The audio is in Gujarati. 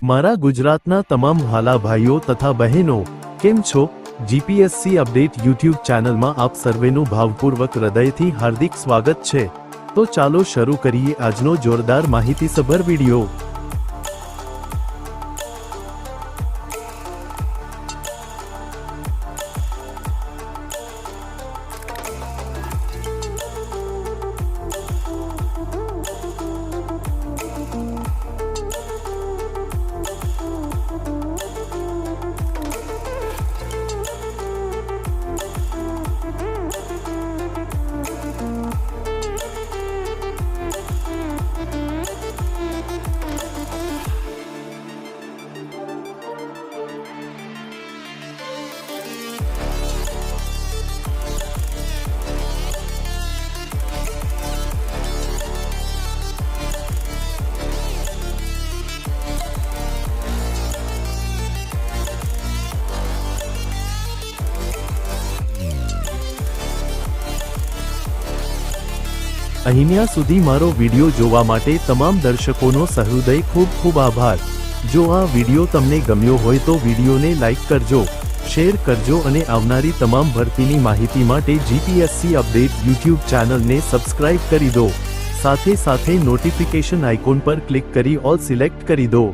મારા ગુજરાતના તમામ વહાલા ભાઈઓ તથા બહેનો કેમ છો? જીપીએસસી અપડેટ યુટ્યુબ ચેનલમાં આપ સર્વેનું ભાવપૂર્વક હૃદયથી હાર્દિક સ્વાગત છે। તો ચાલો શરૂ કરીએ આજનો જોરદાર માહિતીસભર વિડિયો। અહીંયા સુધી મારો વિડિયો જોવા માટે તમામ દર્શકોનો સહૃદય ખૂબ ખૂબ આભાર। જો આ વિડિયો તમને ગમ્યો હોય તો વિડિયોને લાઈક કરજો, શેર કરજો અને આવનારી તમામ ભરતીની માહિતી માટે જીપીએસસી અપડેટ યુટ્યુબ ચેનલને સબસ્ક્રાઇબ કરી દો। સાથે સાથે નોટિફિકેશન આઇકોન પર ક્લિક કરી ઓલ સિલેક્ટ કરી દો।